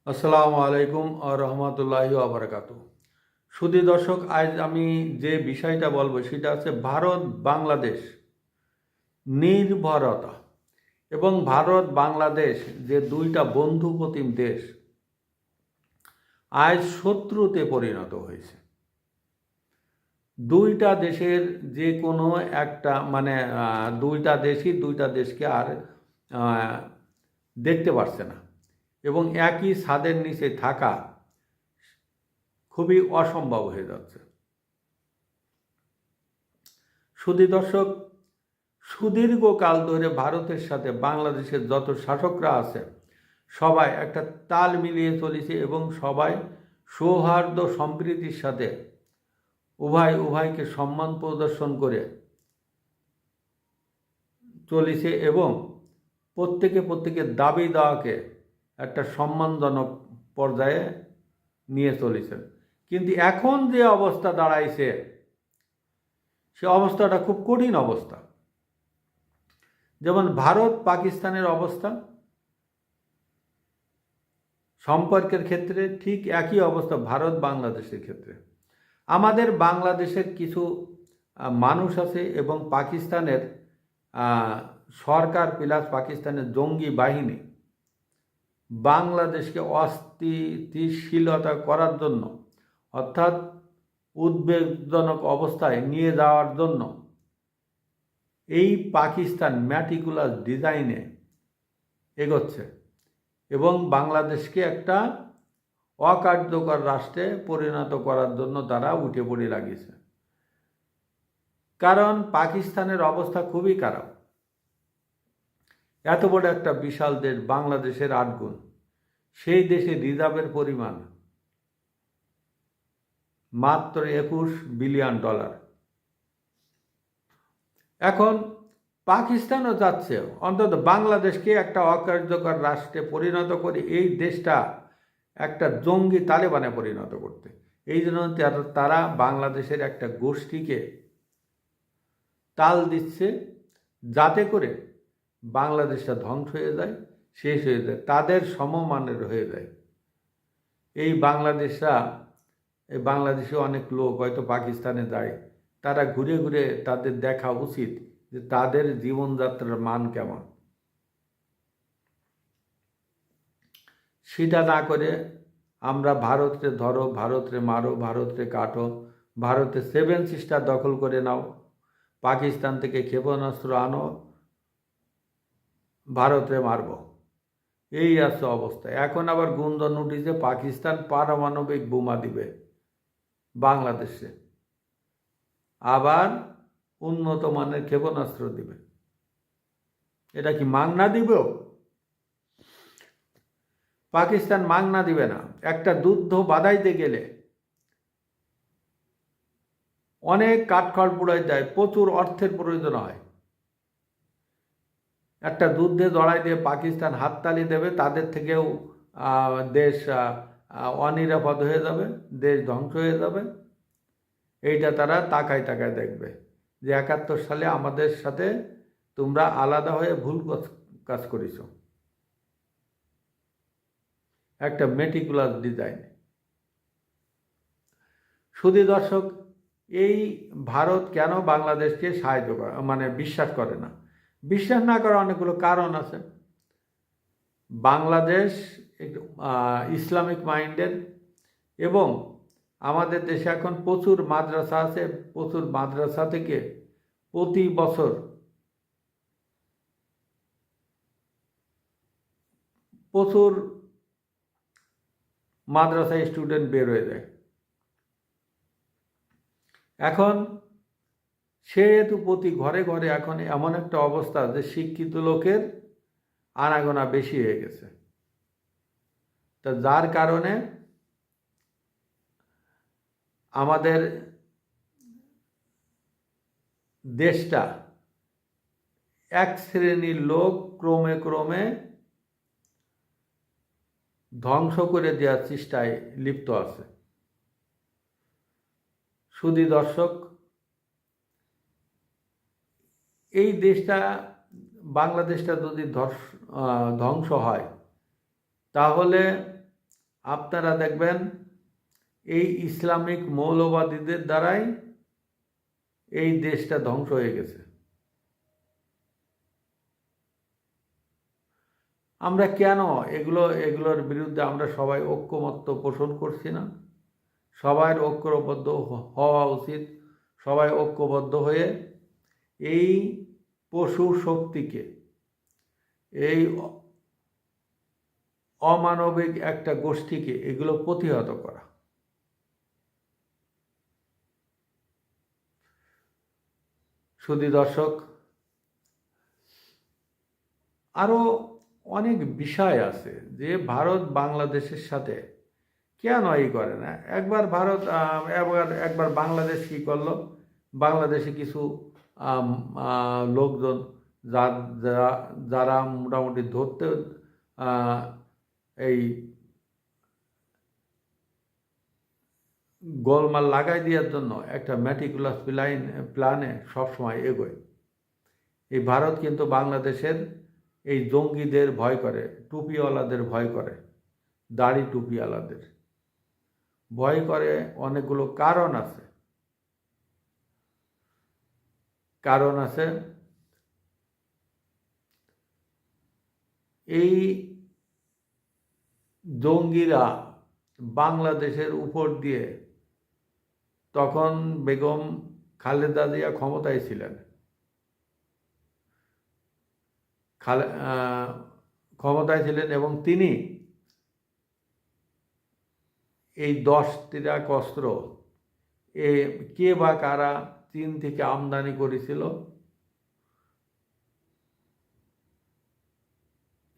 আসসালামু আলাইকুম রহমতুল্লাহি আবরাকাতু। সুধী দর্শক, আজ আমি যে বিষয়টা বলবো সেটা হচ্ছে ভারত বাংলাদেশ নির্ভরতা এবং ভারত বাংলাদেশ যে দুইটা বন্ধুপ্রতিম দেশ আজ শত্রুতে পরিণত হয়েছে। দুইটা দেশের যে কোনো একটা দুইটা দেশই দুইটা দেশকে আর দেখতে পারছে না এবং একই ছাদের নিচে থাকা খুবই অসম্ভব হয়ে যাচ্ছে। সুধী দর্শক, সুদীর্ঘকাল ধরে ভারতের সাথে বাংলাদেশের যত শাসকরা আছে সবাই একটা তাল মিলিয়ে চলেছে এবং সবাই সৌহার্দ্য সম্প্রীতির সাথে উভয়কে সম্মান প্রদর্শন করে চলেছে এবং প্রত্যেকের দাবি দাওয়াকে একটা সম্মানজনক পর্যায়ে নিয়ে চলেছেন। কিন্তু এখন যে অবস্থা দাঁড়াইছে সে অবস্থাটা খুব কঠিন অবস্থা। যেমন ভারত পাকিস্তানের অবস্থা, সম্পর্কের ক্ষেত্রে ঠিক একই অবস্থা ভারত বাংলাদেশের ক্ষেত্রে। আমাদের বাংলাদেশের কিছু মানুষ আছে এবং পাকিস্তানের সরকার প্লাস পাকিস্তানের জঙ্গি বাহিনী বাংলাদেশকে অস্থিতিশীলতা করার জন্য, অর্থাৎ উদ্বেগজনক অবস্থায় নিয়ে যাওয়ার জন্য এই পাকিস্তান ম্যাটিকুলাস ডিজাইনে এগোচ্ছে এবং বাংলাদেশকে একটা অকার্যকর রাষ্ট্রে পরিণত করার জন্য তারা উঠে পড়ে লাগিয়েছে। কারণ পাকিস্তানের অবস্থা খুবই খারাপ। এত বড় একটা বিশাল দেশ, বাংলাদেশের 8 গুণ, সেই দেশে রিজার্ভের পরিমাণ মাত্র $21 বিলিয়ন। এখন পাকিস্তানও চাচ্ছে অন্তত বাংলাদেশকে একটা অকার্যকর রাষ্ট্রে পরিণত করে এই দেশটা একটা জঙ্গি তালেবানে পরিণত করতে। এই জন্য তারা বাংলাদেশের একটা গোষ্ঠীকে তাল দিচ্ছে যাতে করে বাংলাদেশটা ধ্বংস হয়ে যায়, শেষ হয়ে যায়, তাদের সমমানের হয়ে যায়। এই বাংলাদেশে অনেক লোক হয়তো পাকিস্তানে যায়, তারা ঘুরে ঘুরে তাদের দেখা উচিত যে তাদের জীবনযাত্রার মান কেমন। সেটা না করে আমরা ভারতরে ধরো, ভারতরে মারো, ভারতরে কাটো, ভারতে 7 সিস্টার দখল করে নাও, পাকিস্তান থেকে ক্ষেপণাস্ত্র আনো, ভারতরে মারব, এই আছে অবস্থা। এখন আবার গুঞ্জন উঠেছে পাকিস্তান পারমাণবিক বোমা দিবে বাংলাদেশে, আবার উন্নত মানের ক্ষেপণাস্ত্র দিবে। এটা কি মাগনা দিব? পাকিস্তান মাগনা দিবে না। একটা যুদ্ধ বাধাইতে গেলে অনেক কাঠখড় পুড়াই দেয়, প্রচুর অর্থের প্রয়োজন হয়। একটা যুদ্ধে জড়াই দিয়ে পাকিস্তান হাততালি দেবে, তাদের থেকেও দেশ অনিরাপদ হয়ে যাবে, দেশ ধ্বংস হয়ে যাবে। এইটা তারা তাকায় দেখবে যে 71 সালে আমাদের সাথে তোমরা আলাদা হয়ে ভুল কাজ করেছ। একটা মেটিকুলাস ডিজাইন। সুধী দর্শক, এই ভারত কেন বাংলাদেশকে সাহায্য করে বিশ্বাস করে না? বিশ্বাস না করার অনেকগুলো কারণ আছে। বাংলাদেশ একটু ইসলামিক মাইন্ডের এবং আমাদের দেশে এখন প্রচুর মাদ্রাসা আছে। প্রচুর মাদ্রাসা থেকে প্রতি বছর প্রচুর মাদ্রাসায় স্টুডেন্ট বের হয়ে যায়। এখন সেহেতু প্রতি ঘরে ঘরে এখন এমন একটা অবস্থা যে শিক্ষিত লোকের আনাগোনা বেশি হয়ে গেছে। তা যার কারণে আমাদের দেশটা এক শ্রেণীর লোক ক্রমে ধ্বংস করে দেওয়ার চেষ্টায় লিপ্ত আছে। সুধী দর্শক, এই দেশটা বাংলাদেশটা যদি ধ্বংস হয় তাহলে আপনারা দেখবেন এই ইসলামিক মৌলবাদীদের দ্বারাই এই দেশটা ধ্বংস হয়ে গেছে। আমরা কেন এগুলোর বিরুদ্ধে আমরা সবাই ঐক্যমত্য পোষণ করছি না? সবাই ঐক্যবদ্ধ হওয়া উচিত। সবাই ঐক্যবদ্ধ হয়ে এই পশু শক্তিকে, এই অমানবিক একটা গোষ্ঠীকে এগুলো প্রতিহত করা। সুধী দর্শক, আরও অনেক বিষয় আছে যে ভারত বাংলাদেশের সাথে কেন এই করে না। একবার বাংলাদেশ কী করলো, বাংলাদেশে কিছু লোকজন যারা মোটামুটি ধরতে এই গোলমাল লাগাই দেওয়ার জন্য একটা ম্যাটিকুলাস প্ল্যানে সবসময় এগোয়। এই ভারত কিন্তু বাংলাদেশের এই জঙ্গিদের ভয় করে, টুপিওয়ালাদের ভয় করে, দাড়ি টুপিওয়ালাদের ভয় করে। অনেকগুলো কারণ আছে। এই জঙ্গিরা বাংলাদেশের উপর দিয়ে তখন বেগম খালেদা জিয়া ক্ষমতায় ছিলেন, এবং তিনি এই 10 ট্রাক অস্ত্র কে বা কারা চীন থেকে আমদানি করেছিল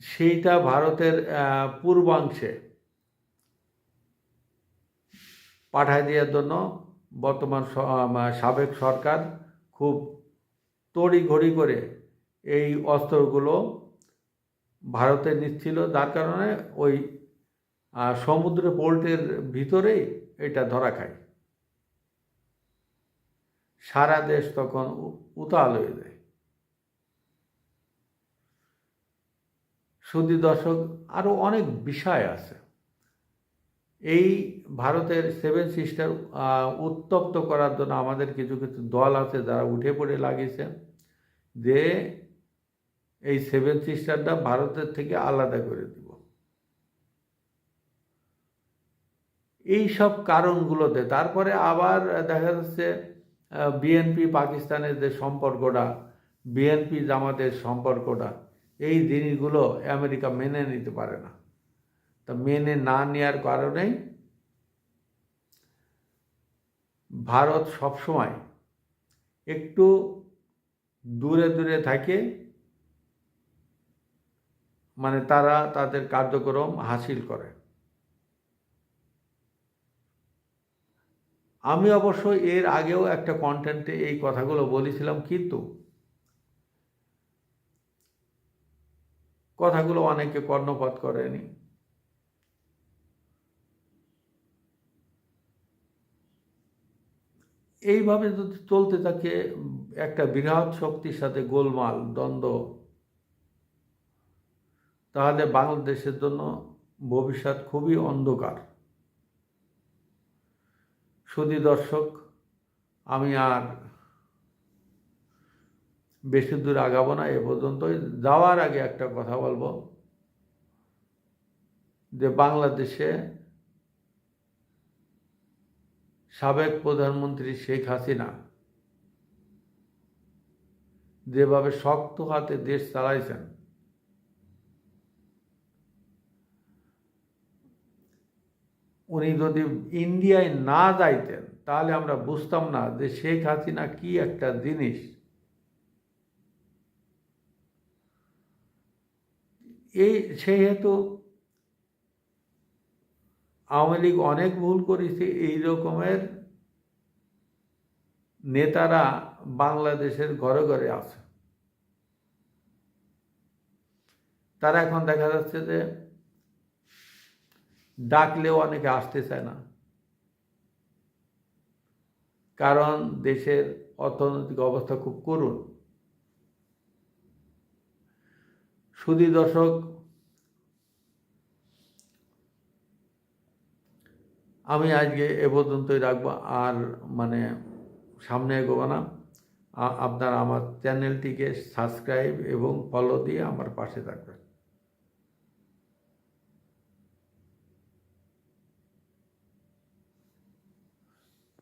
সেইটা ভারতের পূর্বাংশে পাঠায় দেওয়ার জন্য বর্তমান সাবেক সরকার খুব তড়িঘড়ি করে এই অস্ত্রগুলো ভারতে নিচ্ছিল, যার কারণে ওই সমুদ্র পোর্টের ভিতরেই এটা ধরা খায়। সারা দেশ তখন উতাল হয়ে যায়। সুধী দর্শক, আরও অনেক বিষয় আছে। এই ভারতের 7 সিস্টার উত্তপ্ত করার জন্য আমাদের কিছু কিছু দল আছে যারা উঠে পড়ে লাগিয়েছে যে এই 7 সিস্টারটা ভারতের থেকে আলাদা করে দিব। এই সব কারণগুলোতে তারপরে আবার দেখা যাচ্ছে বিএনপি পাকিস্তানের যে সম্পর্কটা, বিএনপি জামাতের সম্পর্কটা, এই জিনিসগুলো আমেরিকা মেনে নিতে পারে না। তা মেনে না নেওয়ার কারণেই ভারত সবসময় একটু দূরে দূরে থাকে, মানে তারা তাদের কার্যক্রম হাসিল করে। আমি অবশ্য এর আগেও একটা কন্টেন্টে এই কথাগুলো বলেছিলাম, কিন্তু কথাগুলো অনেকে কর্ণপাত করেনি। এইভাবে যদি চলতে থাকে একটা বৃহৎ শক্তির সাথে গোলমাল দ্বন্দ্ব, তাহলে বাংলাদেশের জন্য ভবিষ্যৎ খুবই অন্ধকার। সুধী দর্শক, আমি আর বেশি দূর আগাবো না। এ পর্যন্তই। যাওয়ার আগে একটা কথা বলবো যে বাংলাদেশে সাবেক প্রধানমন্ত্রী শেখ হাসিনা যেভাবে শক্ত হাতে দেশ চালাইছেন, উনি যদি ইন্ডিয়ায় না যাইতেন তাহলে আমরা বুঝতাম না যে শেখ হাসিনা কি একটা জিনিস। সেহেতু আওয়ামী লীগ অনেক ভুল করেছে। এই রকমের নেতারা বাংলাদেশের ঘরে ঘরে আছে। তারা এখন দেখা যাচ্ছে যে ডাকলেও অনেকে আসতে চায় না, কারণ দেশের অর্থনৈতিক অবস্থা খুব করুণ। সুধী দর্শক, আমি আজকে এ পর্যন্তই রাখবো, আর মানে সামনে এগোবো না। আপনারা আমার চ্যানেলটিকে সাবস্ক্রাইব এবং ফলো দিয়ে আমার পাশে থাকবেন।